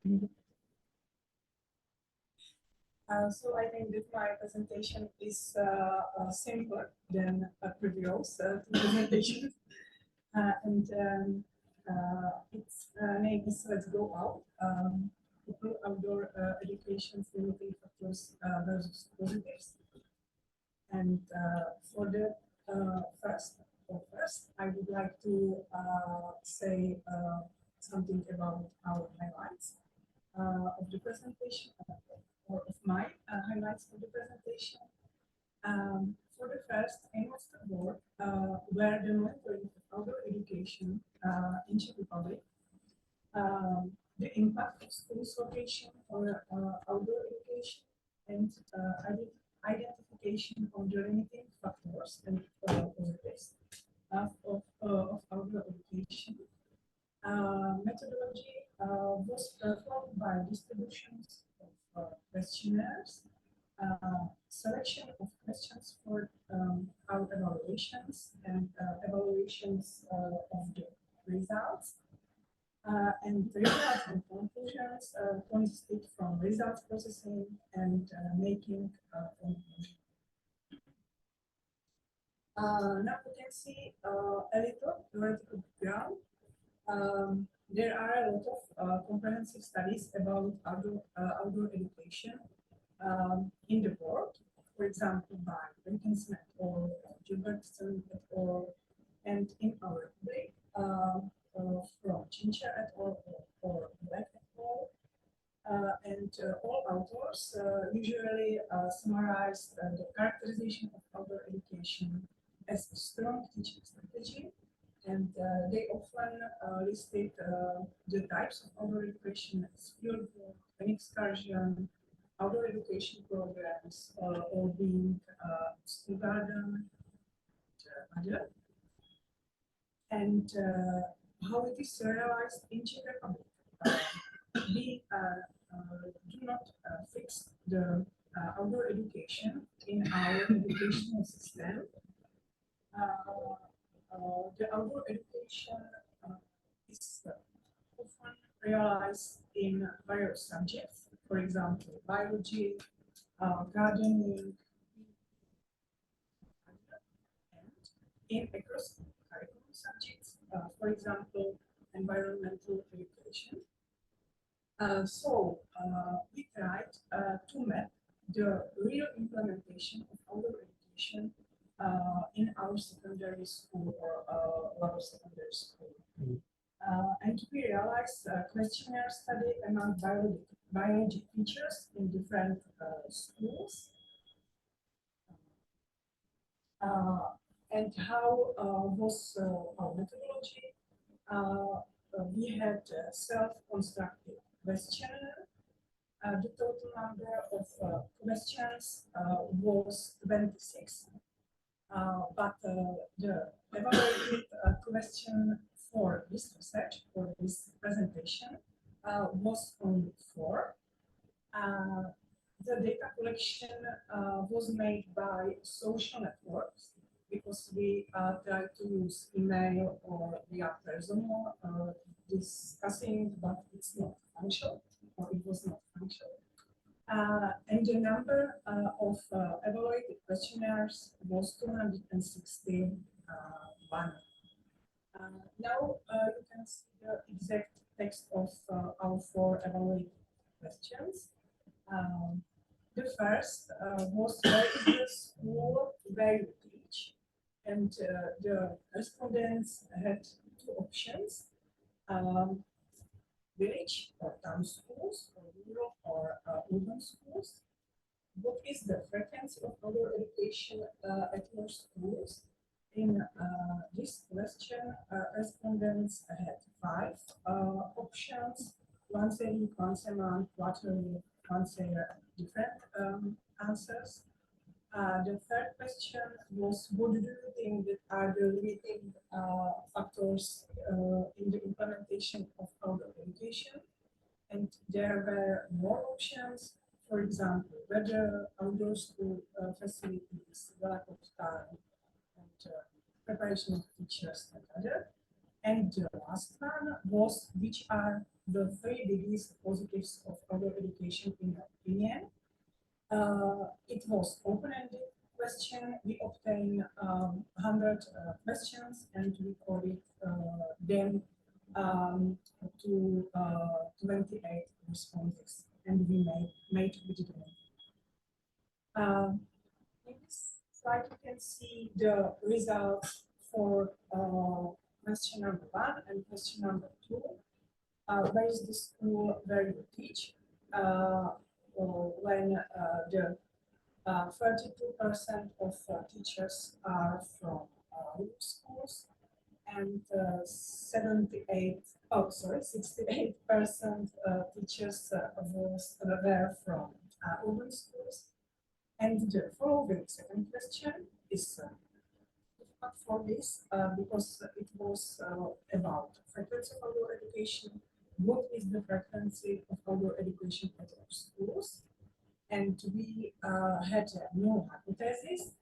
So I think that my presentation is simpler than a previous presentation. And its name is Let's Go Out, Outdoor Education's Limiting Factors versus Positives. And for the first, I would like to say something about our highlights of the presentation, or of my highlights of the presentation. For the first, aim of the board were the monitoring of outdoor education in Czech Republic, the impact of schools location on outdoor education, and identification of the limiting factors and positives of outdoor education. Methodology was performed by distributions of questionnaires, selection of questions for our evaluations, and evaluations of the results. And the results and conclusions consisted from results processing and making conclusion. Now we can see a little theoretical background. There are a lot of comprehensive studies about outdoor education in the world, for example, by Winston or Gilbertson and in our republic from Chincha et al. Or Black et al. And all authors usually summarize the characterization of outdoor education as a strong teaching strategy, and they often listed the types of outdoor education as field work, an excursion, outdoor education programs, or being school garden, and other. And how it is realized in Czech Republic. We do not fix the outdoor education in our educational system. The outdoor education is often realized in various subjects, for example, biology, gardening, and in across curriculum subjects, for example, environmental education. So we tried to map the real implementation of outdoor education in our secondary school or lower secondary school. And we realized a questionnaire study among biology teachers in different schools. And how was our methodology? We had self-constructed questionnaire. The total number of questions was 26, but the evaluated question for this research, for this presentation, was only 4. The data collection was made by social networks, because we tried to use email or via personal discussing, but it's not functional, or it was not functional. And the number of evaluated questionnaires was 261. Now you can see the exact text of our 4 evaluated questions. The first was, where is the school where you teach? And the respondents had 2 options, village or town schools, or rural or urban schools. What is the frequency of outdoor education at your schools? In this question, respondents had 5 options: once a week, once a month, quarterly, once a year, different answers. The third question was, what do you think that are the limiting factors in the implementation of outdoor education? And there were more options, for example, whether outdoor school facilities, lack of time, and preparation of teachers and other. And the last one was, which are the three biggest positives of outdoor education in my opinion. It was open-ended question. We obtained 100 questions and we coded them to 28 responses, and we made with them. In this slide, you can see the results for question number 1 and question number 2. Where is the school where you teach? When the 32% of teachers are from schools, and 68% teachers were from urban schools. And the following second question is difficult for this because it was about frequency of outdoor education. What is the frequency of outdoor education at our schools? And we had no hypothesis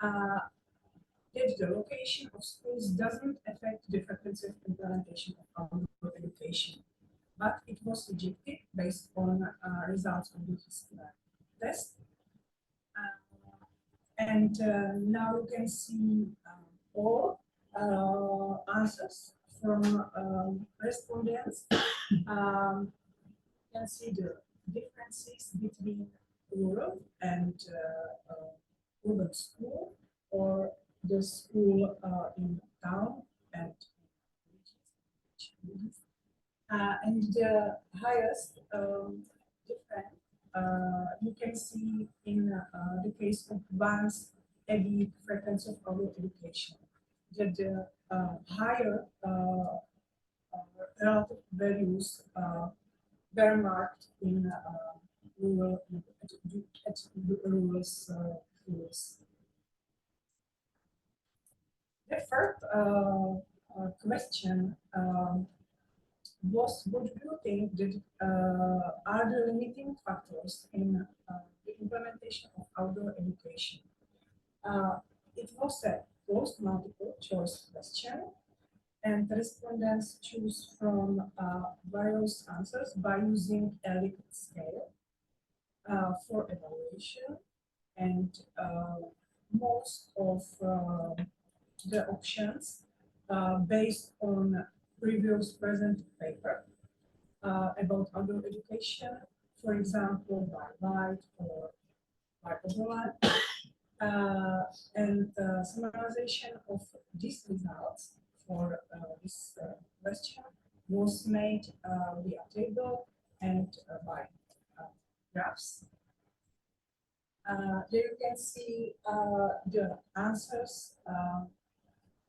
that the location of schools doesn't affect the frequency of implementation of outdoor education, but it was rejected based on results of the test. And now you can see all answers from respondents. You can see the differences between rural and urban school, or the school in town and and the highest difference you can see in the case of advanced ED frequency of outdoor education, that the higher relative values were marked in rural at rural schools. The first question was, what do you think that are the limiting factors in the implementation of outdoor education? It was a closed multiple choice question, and the respondents choose from various answers by using a Likert scale for evaluation, and most of the options based on previous present paper about outdoor education, for example, by White or by Oberland, and summarization of these results for this question was made via table and by graphs. There you can see the answers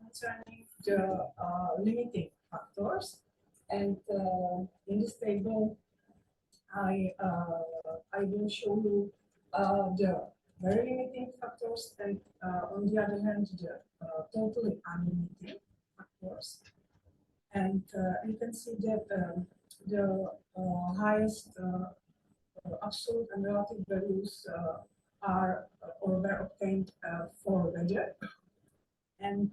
concerning the limiting factors, and in this table I will show you the very limiting factors, and on the other hand the totally unlimiting factors, and you can see that the highest absolute and relative values are or were obtained for weather. And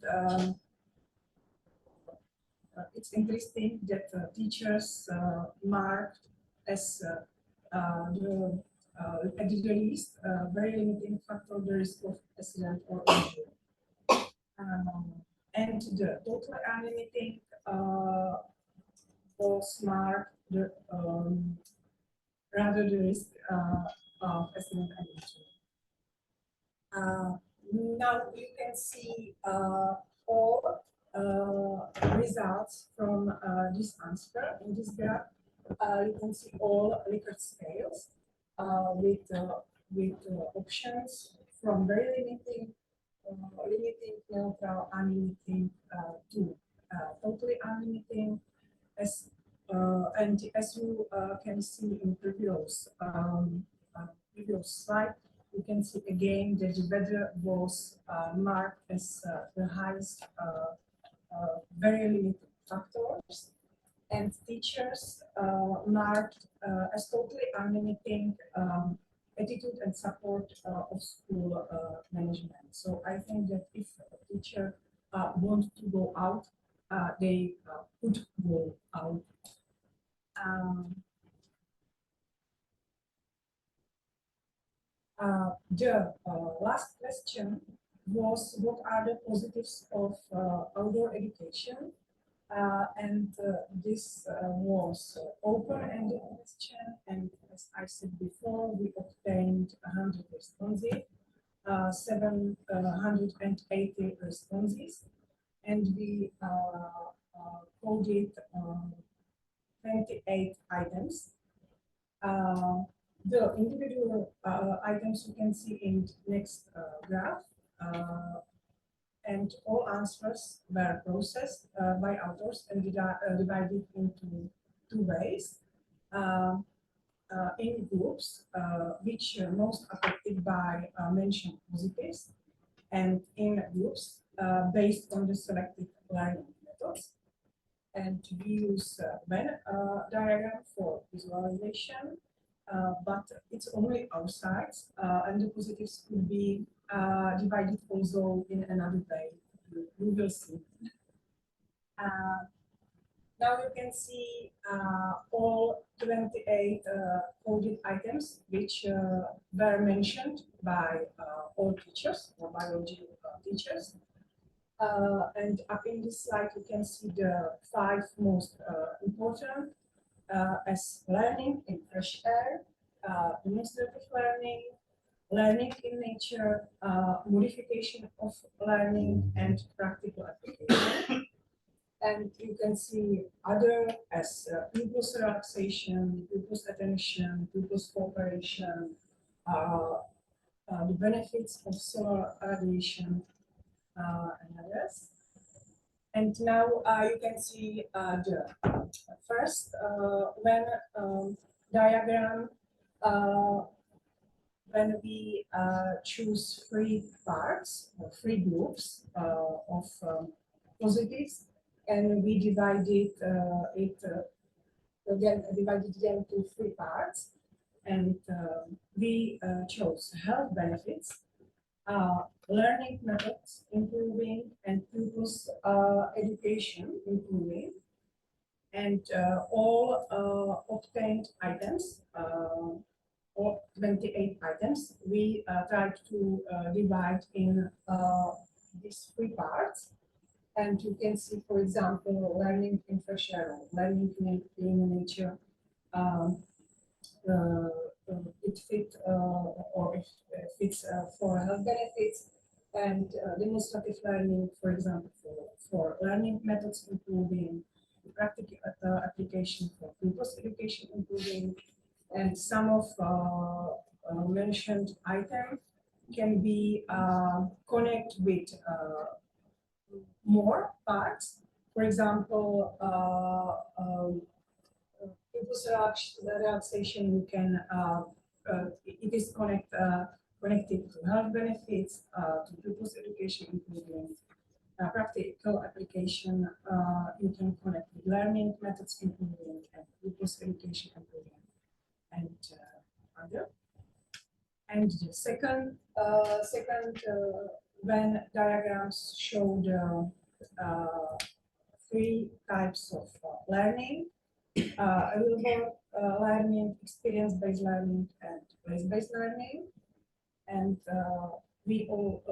it's interesting that teachers marked as the at the least very limiting factor the risk of accident or injury. And the totally unlimiting was marked the rather the risk of accident and injury. Now you can see all results from this answer in this graph. You can see all Likert scales with options from very limiting, limiting, neutral, unlimiting to totally unlimiting. And as you can see in previous slide, you can see again that the weather was marked as the highest very limited factors, and teachers marked as totally unlimiting attitude and support of school management. So I think that if a teacher wants to go out, they could go out. The last question was, what are the positives of outdoor education? This was open-ended question, and as I said before, we obtained 100 responses, 780 responses, and we coded 28 items. The individual items you can see in next graph, and all answers were processed by authors and divided into two ways. In groups, which are most affected by mentioned positives, and in groups based on the selected learning methods. And we use Venn diagram for visualization, but it's only outside, and the positives could be divided also in another way. We will see. Now you can see all 28 coded items which were mentioned by all teachers or biology teachers. And up in this slide you can see the 5 most important as learning in fresh air, demonstrative learning, learning in nature, modification of learning, and practical application. And you can see other as pupils relaxation, pupils attention, pupils cooperation, the benefits of solar radiation, and others. And now you can see the first Venn diagram. When we choose 3 parts or 3 groups of positives, and we divided divided them to 3 parts, and we chose health benefits, learning methods improving, and pupils education improving, and all obtained items, or 28 items, we tried to divide in these 3 parts. And you can see, for example, learning in fresh air, learning in nature, it fit or it fits for health benefits, and demonstrative learning, for example, for learning methods improving, practical application for pupils education improving, and some of mentioned items can be connected with more parts. For example, pupils relaxation, you can it is connected to health benefits, to pupils education improving, practical application, you can connect with learning methods improving and pupils education improving, and other. And the second Venn diagrams show the 3 types of learning: available learning, experience-based learning, and place-based learning. And we all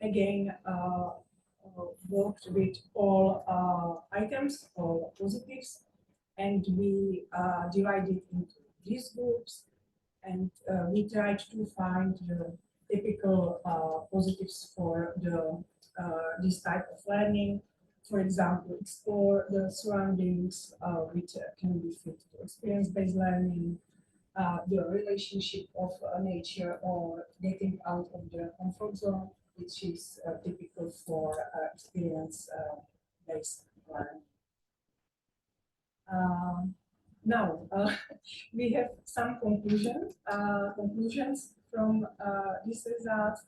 again worked with all items, all positives, and we divided into these groups, and we tried to find the typical positives for the this type of learning. For example, explore the surroundings, which can be fit to experience-based learning, the relationship of nature, or getting out of the comfort zone, which is typical for experience-based learning. Now, we have some conclusions from these results,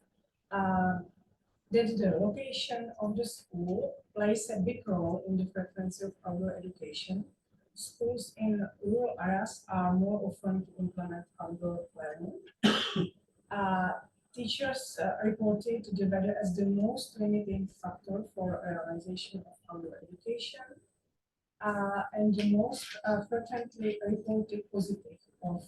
that the location of the school plays a big role in the frequency of outdoor education. Schools in rural areas are more often to implement outdoor learning. Teachers reported the weather as the most limiting factor for realization of outdoor education. And the most frequently reported positive of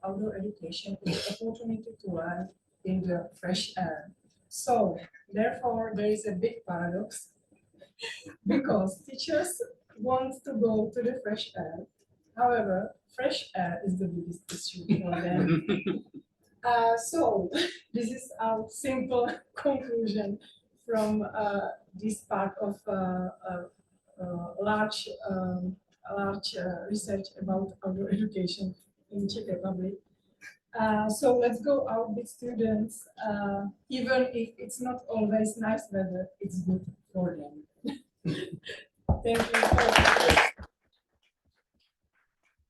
outdoor education is the opportunity to learn in the fresh air. So, therefore, there is a big paradox because teachers want to go to the fresh air. However, fresh air is the biggest issue for them. So, this is our simple conclusion from this part of large research about outdoor education in Czech Republic. So let's go out with students, even if it's not always nice weather, it's good for them. Thank you.